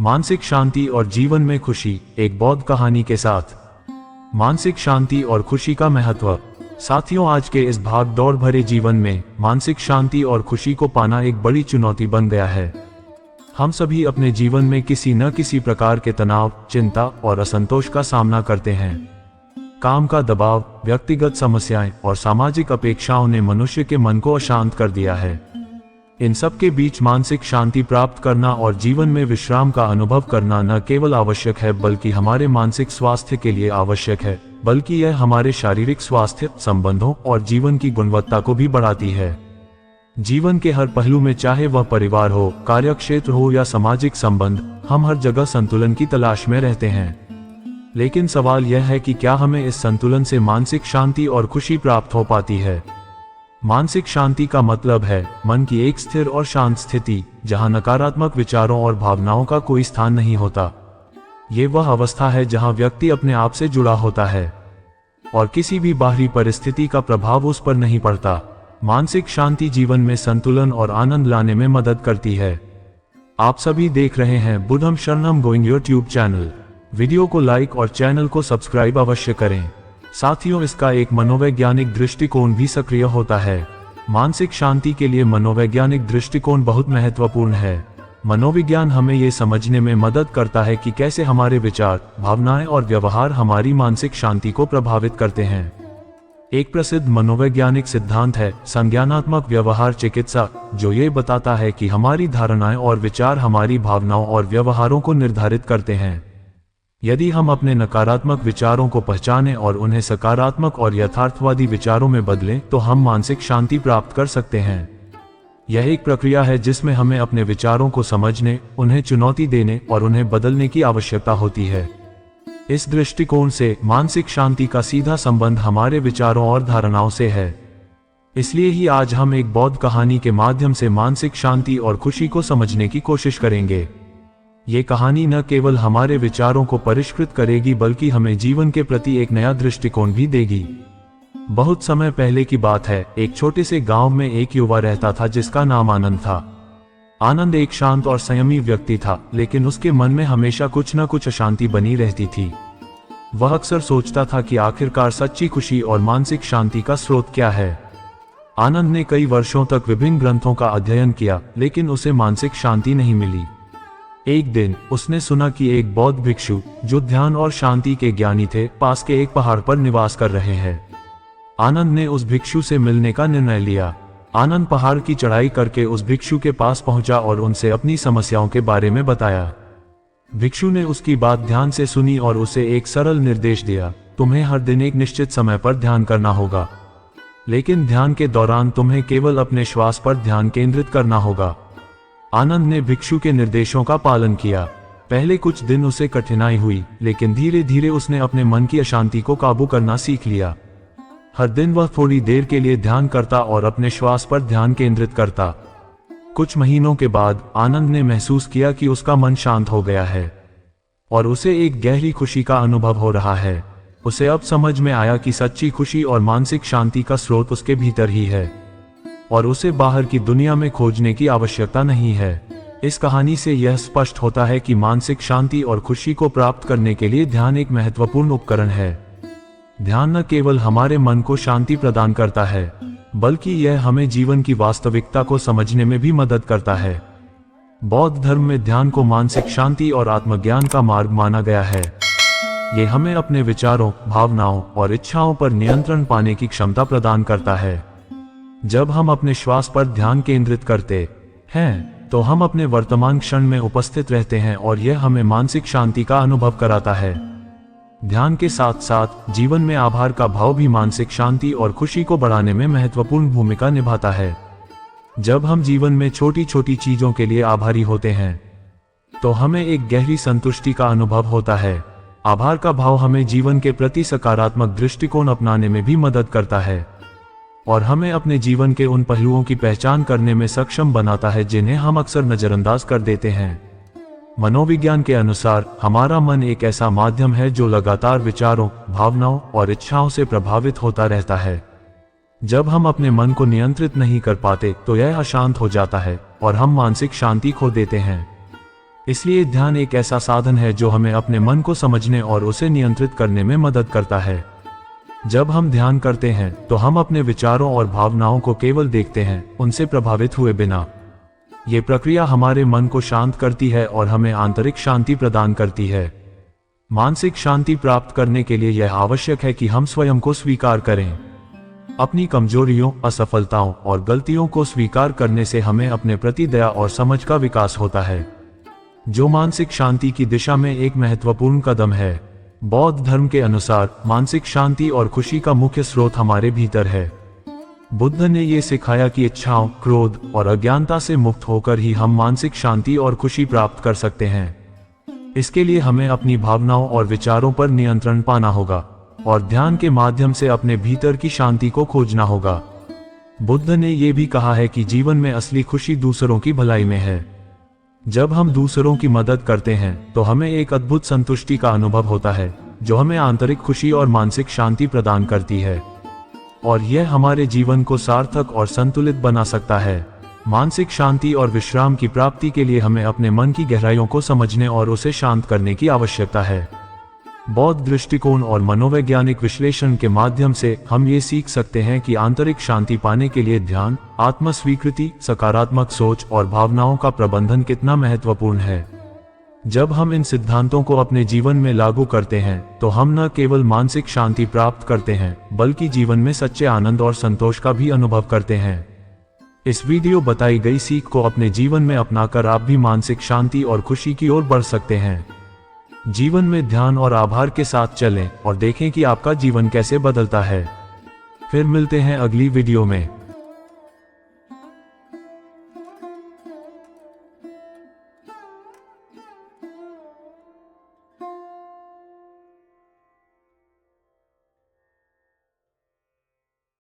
मानसिक शांति और जीवन में खुशी, एक बौद्ध कहानी के साथ। मानसिक शांति और खुशी का महत्व। साथियों, आज के इस भाग दौड़ भरे जीवन में मानसिक शांति और खुशी को पाना एक बड़ी चुनौती बन गया है। हम सभी अपने जीवन में किसी न किसी प्रकार के तनाव, चिंता और असंतोष का सामना करते हैं। काम का दबाव, व्यक्तिगत समस्याएं और सामाजिक अपेक्षाओं ने मनुष्य के मन को अशांत कर दिया है। इन सब के बीच मानसिक शांति प्राप्त करना और जीवन में विश्राम का अनुभव करना न केवल आवश्यक है बल्कि हमारे मानसिक स्वास्थ्य के लिए आवश्यक है, बल्कि यह हमारे शारीरिक स्वास्थ्य, संबंधों और जीवन की गुणवत्ता को भी बढ़ाती है। जीवन के हर पहलू में, चाहे वह परिवार हो, कार्यक्षेत्र हो या सामाजिक संबंध, हम हर जगह संतुलन की तलाश में रहते हैं। लेकिन सवाल यह है कि क्या हमें इस संतुलन से मानसिक शांति और खुशी प्राप्त हो पाती है। मानसिक शांति का मतलब है मन की एक स्थिर और शांत स्थिति, जहां नकारात्मक विचारों और भावनाओं का कोई स्थान नहीं होता। ये वह अवस्था है जहां व्यक्ति अपने आप से जुड़ा होता है और किसी भी बाहरी परिस्थिति का प्रभाव उस पर नहीं पड़ता। मानसिक शांति जीवन में संतुलन और आनंद लाने में मदद करती है। आप सभी देख रहे हैं बुद्धम शरणम गोइंग यूट्यूब चैनल। वीडियो को लाइक और चैनल को सब्सक्राइब अवश्य करें। साथियों, इसका एक मनोवैज्ञानिक दृष्टिकोण भी सक्रिय होता है। मानसिक शांति के लिए मनोवैज्ञानिक दृष्टिकोण बहुत महत्वपूर्ण है। मनोविज्ञान हमें ये समझने में मदद करता है कि कैसे हमारे विचार, भावनाएं और व्यवहार हमारी मानसिक शांति को प्रभावित करते हैं। एक प्रसिद्ध मनोवैज्ञानिक सिद्धांत है संज्ञानात्मक व्यवहार चिकित्सा, जो ये बताता है कि हमारी धारणाएं और विचार हमारी भावनाओं और व्यवहारों को निर्धारित करते हैं। यदि हम अपने नकारात्मक विचारों को पहचानें और उन्हें सकारात्मक और यथार्थवादी विचारों में बदलें, तो हम मानसिक शांति प्राप्त कर सकते हैं। यह एक प्रक्रिया है जिसमें हमें अपने विचारों को समझने, उन्हें चुनौती देने और उन्हें बदलने की आवश्यकता होती है। इस दृष्टिकोण से मानसिक शांति का सीधा संबंध हमारे विचारों और धारणाओं से है। इसलिए ही आज हम एक बौद्ध कहानी के माध्यम से मानसिक शांति और खुशी को समझने की कोशिश करेंगे। ये कहानी न केवल हमारे विचारों को परिष्कृत करेगी बल्कि हमें जीवन के प्रति एक नया दृष्टिकोण भी देगी। बहुत समय पहले की बात है, एक छोटे से गांव में एक युवा रहता था जिसका नाम आनंद था। आनंद एक शांत और संयमी व्यक्ति था, लेकिन उसके मन में हमेशा कुछ न कुछ अशांति बनी रहती थी। वह अक्सर सोचता था कि आखिरकार सच्ची खुशी और मानसिक शांति का स्रोत क्या है। आनंद ने कई वर्षों तक विभिन्न ग्रंथों का अध्ययन किया, लेकिन उसे मानसिक शांति नहीं मिली। एक दिन उसने सुना कि एक बौद्ध भिक्षु, जो ध्यान और शांति के ज्ञानी थे, पास के एक पहाड़ पर निवास कर रहे हैं। आनंद ने उस भिक्षु से मिलने का निर्णय लिया। आनंद पहाड़ की चढ़ाई करके उस भिक्षु के पास पहुंचा और उनसे अपनी समस्याओं के बारे में बताया। भिक्षु ने उसकी बात ध्यान से सुनी और उसे एक सरल निर्देश दिया, तुम्हें हर दिन एक निश्चित समय पर ध्यान करना होगा, लेकिन ध्यान के दौरान तुम्हें केवल अपने श्वास पर ध्यान केंद्रित करना होगा। आनंद ने भिक्षु के निर्देशों का पालन किया। पहले कुछ दिन उसे कठिनाई हुई, लेकिन धीरे धीरे उसने अपने मन की अशांति को काबू करना सीख लिया। हर दिन वह थोड़ी देर के लिए ध्यान करता और अपने श्वास पर ध्यान केंद्रित करता। कुछ महीनों के बाद आनंद ने महसूस किया कि उसका मन शांत हो गया है और उसे एक गहरी खुशी का अनुभव हो रहा है। उसे अब समझ में आया कि सच्ची खुशी और मानसिक शांति का स्रोत उसके भीतर ही है और उसे बाहर की दुनिया में खोजने की आवश्यकता नहीं है। इस कहानी से यह स्पष्ट होता है कि मानसिक शांति और खुशी को प्राप्त करने के लिए ध्यान एक महत्वपूर्ण उपकरण है। ध्यान न केवल हमारे मन को शांति प्रदान करता है, बल्कि यह हमें जीवन की वास्तविकता को समझने में भी मदद करता है। बौद्ध धर्म में ध्यान को मानसिक शांति और आत्मज्ञान का मार्ग माना गया है। ये हमें अपने विचारों, भावनाओं और इच्छाओं पर नियंत्रण पाने की क्षमता प्रदान करता है। जब हम अपने श्वास पर ध्यान केंद्रित करते हैं, तो हम अपने वर्तमान क्षण में उपस्थित रहते हैं और यह हमें मानसिक शांति का अनुभव कराता है। ध्यान के साथ साथ जीवन में आभार का भाव भी मानसिक शांति और खुशी को बढ़ाने में महत्वपूर्ण भूमिका निभाता है। जब हम जीवन में छोटी छोटी चीजों के लिए आभारी होते हैं, तो हमें एक गहरी संतुष्टि का अनुभव होता है। आभार का भाव हमें जीवन के प्रति सकारात्मक दृष्टिकोण अपनाने में भी मदद करता है और हमें अपने जीवन के उन पहलुओं की पहचान करने में सक्षम बनाता है जिन्हें हम अक्सर नजरअंदाज कर देते हैं। मनोविज्ञान के अनुसार हमारा मन एक ऐसा माध्यम है जो लगातार विचारों, भावनाओं और इच्छाओं से प्रभावित होता रहता है। जब हम अपने मन को नियंत्रित नहीं कर पाते तो यह अशांत हो जाता है और हम मानसिक शांति खो देते हैं। इसलिए ध्यान एक ऐसा साधन है जो हमें अपने मन को समझने और उसे नियंत्रित करने में मदद करता है। जब हम ध्यान करते हैं तो हम अपने विचारों और भावनाओं को केवल देखते हैं, उनसे प्रभावित हुए बिना। ये प्रक्रिया हमारे मन को शांत करती है और हमें आंतरिक शांति प्रदान करती है। मानसिक शांति प्राप्त करने के लिए यह आवश्यक है कि हम स्वयं को स्वीकार करें। अपनी कमजोरियों, असफलताओं और गलतियों को स्वीकार करने से हमें अपने प्रति दया और समझ का विकास होता है, जो मानसिक शांति की दिशा में एक महत्वपूर्ण कदम है। बौद्ध धर्म के अनुसार मानसिक शांति और खुशी का मुख्य स्रोत हमारे भीतर है। बुद्ध ने ये सिखाया कि इच्छाओं, क्रोध और अज्ञानता से मुक्त होकर ही हम मानसिक शांति और खुशी प्राप्त कर सकते हैं। इसके लिए हमें अपनी भावनाओं और विचारों पर नियंत्रण पाना होगा और ध्यान के माध्यम से अपने भीतर की शांति को खोजना होगा। बुद्ध ने यह भी कहा है कि जीवन में असली खुशी दूसरों की भलाई में है। जब हम दूसरों की मदद करते हैं तो हमें एक अद्भुत संतुष्टि का अनुभव होता है, जो हमें आंतरिक खुशी और मानसिक शांति प्रदान करती है, और यह हमारे जीवन को सार्थक और संतुलित बना सकता है। मानसिक शांति और विश्राम की प्राप्ति के लिए हमें अपने मन की गहराइयों को समझने और उसे शांत करने की आवश्यकता है। बौद्ध दृष्टिकोण और मनोवैज्ञानिक विश्लेषण के माध्यम से हम ये सीख सकते हैं कि आंतरिक शांति पाने के लिए ध्यान, आत्म स्वीकृति, सकारात्मक सोच और भावनाओं का प्रबंधन कितना महत्वपूर्ण है। जब हम इन सिद्धांतों को अपने जीवन में लागू करते हैं तो हम न केवल मानसिक शांति प्राप्त करते हैं, बल्कि जीवन में सच्चे आनंद और संतोष का भी अनुभव करते हैं। इस वीडियो बताई गई सीख को अपने जीवन में अपनाकर आप भी मानसिक शांति और खुशी की ओर बढ़ सकते हैं। जीवन में ध्यान और आभार के साथ चलें और देखें कि आपका जीवन कैसे बदलता है। फिर मिलते हैं अगली वीडियो में।